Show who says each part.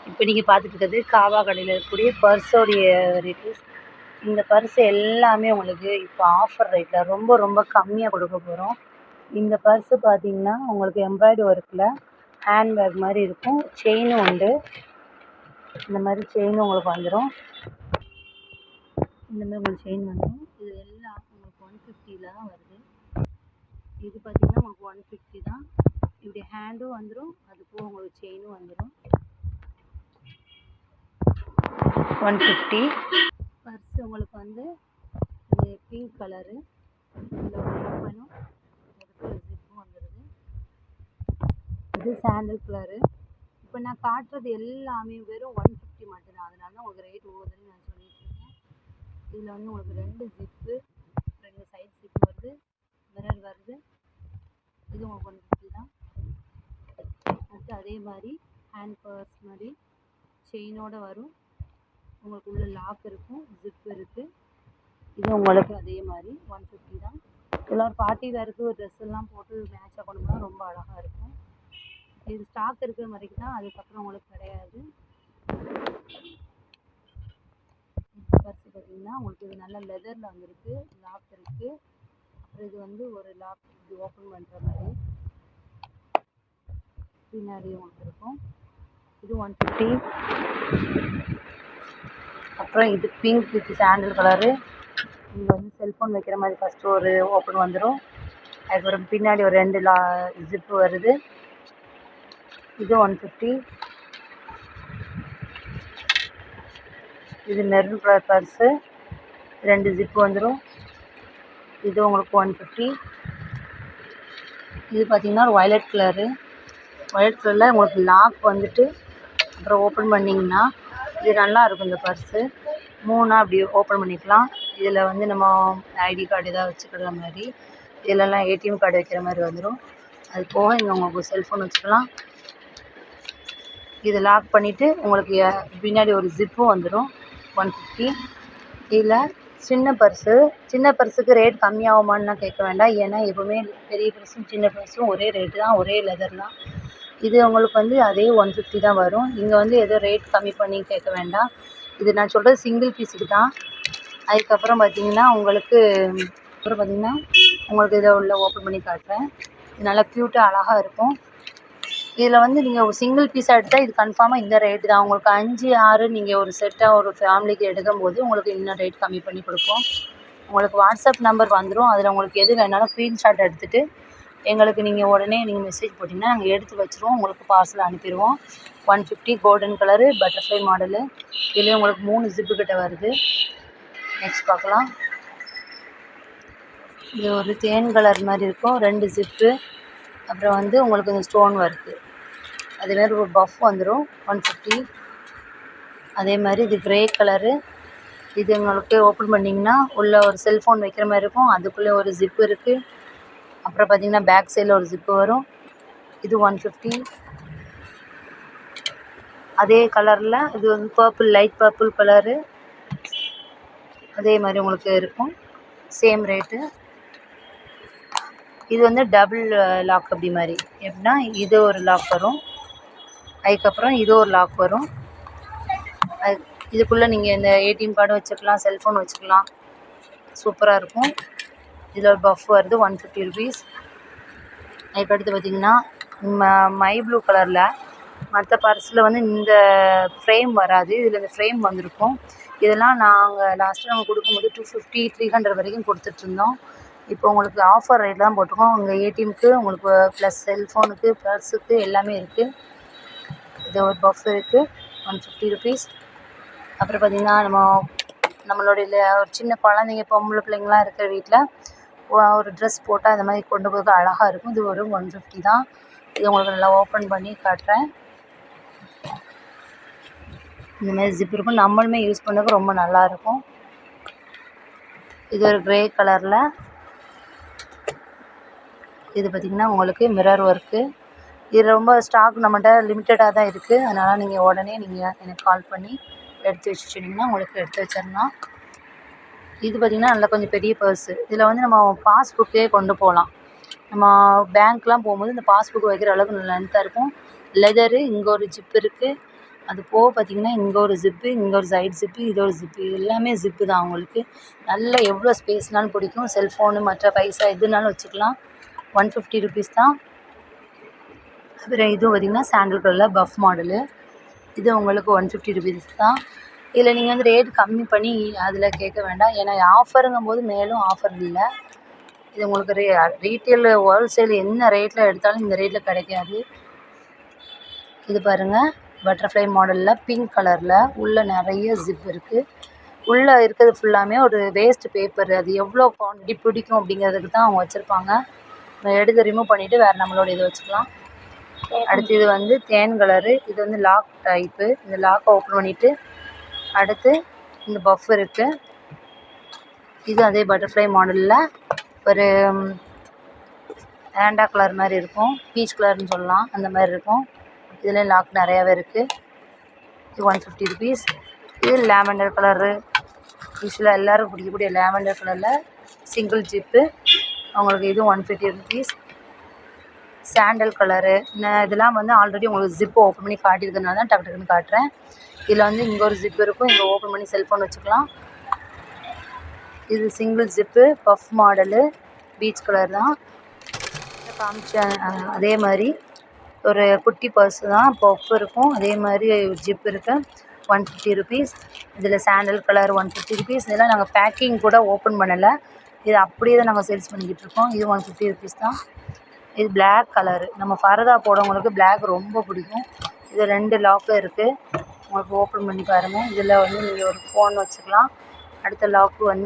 Speaker 1: இப்போ நீங்கள் பார்த்துட்டு இருக்கிறது காவா கடையில் இருக்கக்கூடிய பர்ஸோடைய ரிவ்யூஸ். இந்த பர்ஸ் எல்லாமே உங்களுக்கு இப்போ ஆஃபர் ரேட்டில் ரொம்ப ரொம்ப கம்மியாக கொடுக்க போகிறோம். இந்த பர்ஸு பார்த்தீங்கன்னா உங்களுக்கு எம்ப்ராய்டரி ஒர்க்கில் ஹேண்ட்பேக் மாதிரி இருக்கும். செயினும் உண்டு. இந்த மாதிரி செயினும் உங்களுக்கு வந்துடும். இந்த மாதிரி உங்களுக்கு செயின் வந்துடும். இது எல்லாம் உங்களுக்கு 150 தான் வருது. இது பார்த்தீங்கன்னா உங்களுக்கு 150 தான். இப்படி ஹேண்டும் வந்துடும், அது போக உங்களுக்கு செயினும் வந்துடும். 150 பர்ஸ் உங்களுக்கு வந்து இது பிங்க் கலரு. இதில் ஒரு ஓப்பனும் அதுக்கு ஒரு ஜிப்பும் வந்துடுது. இது சாண்டல் கலரு. இப்போ நான் காட்டுறது எல்லாமே வெறும் 150 மட்டும்தான். அதனால தான் உங்களுக்கு ரேட் ஓடுதுன்னு நான் சொல்லிட்டுருக்கேன். இதில் வந்து உங்களுக்கு 2 ஜிப்பு, 2 சைட் ஜிப் வருது, மிரர் வருது. இது உங்களுக்கு 150 தான். அடுத்து அதே மாதிரி ஹேண்ட் பர்ஸ் மாதிரி செயினோடு வரும். உங்களுக்கு உள்ள லாக் இருக்கும், ஜிப் இருக்குது. இது உங்களுக்கு அதே மாதிரி 150 தான். எல்லோரும் பார்ட்டி வேருக்கு ஒரு ட்ரெஸ் எல்லாம் போட்டு மேட்சாக கொண்டு போனால் ரொம்ப அழகாக இருக்கும். இது ஸ்டாக் இருக்கிற வரைக்கும் தான், அதுக்கப்புறம் உங்களுக்கு கிடையாது. பர்ஸ் பார்த்தீங்கன்னா உங்களுக்கு இது நல்ல லெதரில் வந்துருக்கு, லாக் இருக்குது. அப்புறம் இது வந்து ஒரு லாக் இது ஓப்பன் பண்ணுற மாதிரி பின்னாடி உங்களுக்கு இருக்கும். இது 150. அப்புறம் இது பிங்க் வித் சாண்டல் கலரு. இங்கே வந்து செல்ஃபோன் வைக்கிற மாதிரி ஃபஸ்ட்டு ஒரு ஓப்பன் வந்துடும். அதுக்கப்புறம் பின்னாடி ஒரு 2 ஜிப்பு வருது. இது 150. இது மெரூன் கலர் பர்ஸு, 2 ஜிப்பு வந்துடும். இது உங்களுக்கு 150. இது பார்த்திங்கன்னா ஒரு வயலட் கலரு. வயலட் கலரில் உங்களுக்கு லாக் வந்துட்டு அப்புறம் ஓப்பன் பண்ணிங்கன்னா இது நல்லாயிருக்கும். இந்த பர்ஸு 3 அப்படி ஓப்பன் பண்ணிக்கலாம். இதில் வந்து நம்ம ஐடி கார்டு எதாவது வச்சுக்கிற மாதிரி, இதிலெல்லாம் ஏடிஎம் கார்டு வைக்கிற மாதிரி வந்துடும். அது போக இங்கே உங்களுக்கு செல்ஃபோன் வச்சுக்கலாம். இதை லாக் பண்ணிவிட்டு உங்களுக்கு பின்னாடி ஒரு ஜிப்பும் வந்துடும். 150. இதில் சின்ன பர்ஸுக்கு ரேட் கம்மியாகுமான்னு கேட்க வேண்டாம். ஏன்னா எப்போவுமே பெரிய பர்ஸும் சின்ன பர்ஸும் ஒரே ரேட்டு தான், ஒரே லெதர் தான். இது உங்களுக்கு வந்து அதே 150 தான் வரும். இங்கே வந்து ஏதோ ரேட் கம்மி பண்ணி கேட்க வேண்டாம். இது நான் சொல்கிறது சிங்கிள் பீஸுக்கு தான். அதுக்கப்புறம் பார்த்திங்கன்னா உங்களுக்கு இதை உள்ள ஓப்பன் பண்ணி காட்டுறேன். இது நல்லா க்யூட்டாக அழகாக இருக்கும். இதில் வந்து நீங்கள் ஒரு சிங்கிள் பீஸாக எடுத்தால் இது கன்ஃபார்மாக இந்த ரேட்டு தான். உங்களுக்கு 5, 6 நீங்கள் ஒரு செட்டாக ஒரு ஃபேமிலிக்கு எடுக்கும்போது உங்களுக்கு இன்னும் ரேட் கம்மி பண்ணி கொடுப்போம். உங்களுக்கு வாட்ஸ்அப் நம்பர் வந்துடும். அதில் உங்களுக்கு எது வேணாலும் ஸ்க்ரீன்ஷாட் எடுத்துகிட்டு எங்களுக்கு நீங்கள் உடனே மெசேஜ் போட்டிங்கன்னா நாங்கள் எடுத்து வச்சுருவோம். உங்களுக்கு பார்சல் அனுப்பிடுவோம். 150 கோல்டன் கலரு பட்டர்ஃப்ளை மாடலு. இதுலேயே உங்களுக்கு 3 ஜிப்பு கிட்ட வருது. நெக்ஸ்ட் பார்க்கலாம். இது ஒரு தேன் கலர் மாதிரி இருக்கும், 2 ஜிப்பு. அப்புறம் வந்து உங்களுக்கு இந்த ஸ்டோன் ஒர்க்கு. அதேமாதிரி ஒரு பஃப் வந்துடும் 150. அதே மாதிரி இது கிரே கலரு. இது உங்களுக்கு ஓப்பன் பண்ணிங்கன்னா உள்ளே ஒரு செல்ஃபோன் வைக்கிற மாதிரி இருக்கும். அதுக்குள்ளே ஒரு ஜிப்பு இருக்குது. அப்புறம் பார்த்திங்கன்னா பேக் சைடில் ஒரு ஜிப்பு வரும். இது 150. அதே கலரில் இது வந்து பர்பிள், லைட் பர்பிள் கலரு. அதே மாதிரி உங்களுக்கு இருக்கும், சேம் ரேட்டு. இது வந்து டபுள் லாக் அப்படி மாதிரி. எப்படின்னா இது ஒரு லாக் வரும், அதுக்கப்புறம் இது ஒரு லாக் வரும். இதுக்குள்ளே நீங்கள் இந்த ஏடிஎம் கார்டு வச்சுக்கலாம், செல்ஃபோன் வச்சுக்கலாம். சூப்பராக இருக்கும். இதில் ஒரு பஃப் வருது 150 ருபீஸ். அதுக்கடுத்து பார்த்திங்கன்னா மை ப்ளூ கலரில் மற்ற பர்ஸில் வந்து இந்த ஃப்ரேம் வராது, இதில் இந்த ஃப்ரேம் வந்திருக்கும். இதெல்லாம் நாங்கள் லாஸ்ட்டு நாங்கள் கொடுக்கும்போது 250, 300 வரைக்கும் கொடுத்துட்ருந்தோம். இப்போ உங்களுக்கு ஆஃபர் ரேட் தான் போட்டிருக்கோம். உங்கள் ஏடிஎம்க்கு உங்களுக்கு ப்ளஸ் செல்ஃபோனுக்கு, பர்ஸுக்கு எல்லாமே இருக்குது. இது ஒரு பஃப் இருக்குது 150 ருபீஸ். அப்புறம் பார்த்திங்கன்னா நம்மளுடைய ஒரு சின்ன குழந்தைங்க, பொம்பளை பிள்ளைங்களாம் இருக்கிற வீட்டில் ஒரு ட்ரெஸ் போட்டால் அந்த மாதிரி கொண்டு போக அழகாக இருக்கும். இது ஒரு 150 தான். இது உங்களுக்கு நல்லா ஓப்பன் பண்ணி காட்டுறேன். இந்த மாதிரி ஜிப் இருக்கும். நம்மளுமே யூஸ் பண்ணதுக்கு ரொம்ப நல்லாயிருக்கும். இது ஒரு கிரே கலரில். இது பார்த்திங்கன்னா உங்களுக்கு மிரர் ஒர்க்கு. இது ரொம்ப ஸ்டாக் நம்மகிட்ட லிமிட்டடாக தான் இருக்குது. அதனால் நீங்கள் உடனே எனக்கு கால் பண்ணி எடுத்து வச்சுட்டிங்கன்னா உங்களுக்கு எடுத்து வச்சிடலாம். இது பார்த்திங்கன்னா நல்லா கொஞ்சம் பெரிய பர்ஸு. இதில் வந்து நம்ம பாஸ்புக்கே கொண்டு போகலாம். நம்ம பேங்க்லாம் போகும்போது இந்த பாஸ்புக் வைக்கிற அளவுக்கு நல்லா லென்த்தாக இருக்கும். லெதரு. இங்கே ஒரு ஜிப் இருக்குது. அது போக பார்த்தீங்கன்னா இங்கே ஒரு ஜிப்பு, இங்கே ஒரு சைடு ஜிப்பு, இது ஒரு ஜிப்பு, எல்லாமே ஜிப்பு தான் உங்களுக்கு. நல்ல எவ்வளோ ஸ்பேஸ்னாலும் பிடிக்கும். செல்ஃபோனு மற்ற பைசா எதுனாலும் வச்சுக்கலாம். 150 ருபீஸ் தான். அப்புறம் இதுவும் பார்த்திங்கன்னா சாண்டில் கலரில் பஃப் மாடலு. இது உங்களுக்கு 150 ருபீஸ் தான். இதில் நீங்கள் வந்து ரேட் கம்மி பண்ணி அதில் கேட்க வேண்டாம். ஏன்னா ஆஃபருங்கும் போது மேலும் ஆஃபர் இல்லை. இது உங்களுக்கு ரீட்டெயில் ஹோல்சேல் என்ன ரேட்டில் எடுத்தாலும் இந்த ரேட்டில் கிடைக்காது. இது பாருங்கள், பட்டர்ஃப்ளை மாடலில் பிங்க் கலரில் உள்ளே நிறைய ஜிப் இருக்குது. உள்ளே இருக்கிறது ஃபுல்லாமே ஒரு வேஸ்ட் பேப்பர். அது எவ்வளோ குவான்டிட்டி பிடிக்கும் அப்படிங்கிறதுக்கு தான் அவங்க வச்சுருப்பாங்க. எடுத்து ரிமூவ் பண்ணிவிட்டு வேறு நம்மளோட இதை வச்சுக்கலாம். அடுத்து இது வந்து தேன் கலரு. இது வந்து லாக் டைப்பு. இந்த லாக்கை ஓப்பன் பண்ணிவிட்டு அடுத்து இந்த பஃப் இருக்குது. இது அதே பட்டர்ஃப்ளை மாடலில் ஒரு ஆண்டா கலர் மாதிரி இருக்கும், பீச் கலர்னு சொல்லலாம், அந்த மாதிரி இருக்கும். இதில் லாக் நிறையாவே இருக்குது. இது 150 ருபீஸ். இது லேவெண்டர் கலரு, யூஸ்வலாக எல்லோரும் பிடிக்கக்கூடிய லேவெண்டர் கலரில் சிங்கிள் ஜிப்பு. அவங்களுக்கு இது 150 ருபீஸ். Sandal colour. இதெல்லாம் வந்து ஆல்ரெடி உங்களுக்கு ஜிப்பு ஓப்பன் பண்ணி காட்டியிருக்கிறதுனால தான் டக்கு டக்குன்னு காட்டுறேன். இதில் வந்து இங்கே ஒரு ஜிப்பு இருக்கும், இங்கே ஓப்பன் பண்ணி செல்ஃபோன் வச்சுக்கலாம். இது single zip puff model, peach colour தான் காமிச்சேன். அதே மாதிரி ஒரு குட்டி பர்ஸ் தான், பஃப் இருக்கும், அதே மாதிரி ஜிப் இருக்குது. 150 ருபீஸ். இதில் சாண்டல் கலர் 150 ருபீஸ். இதெல்லாம் நாங்கள் பேக்கிங் கூட ஓப்பன் பண்ணலை, இது அப்படியே தான் நாங்கள் சேல்ஸ் பண்ணிக்கிட்டு இருக்கோம். இது 150 ருபீஸ் தான். இது பிளாக் கலரு. நம்ம ஃபரதா போடவங்களுக்கு பிளாக் ரொம்ப பிடிக்கும். இது 2 லாக்கும் இருக்குது, உங்களுக்கு ஓப்பன் பண்ணி பாருங்கள். இதில் வந்து நீங்கள் ஒரு ஃபோன் வச்சுக்கலாம். அடுத்த லாக்கு வந்து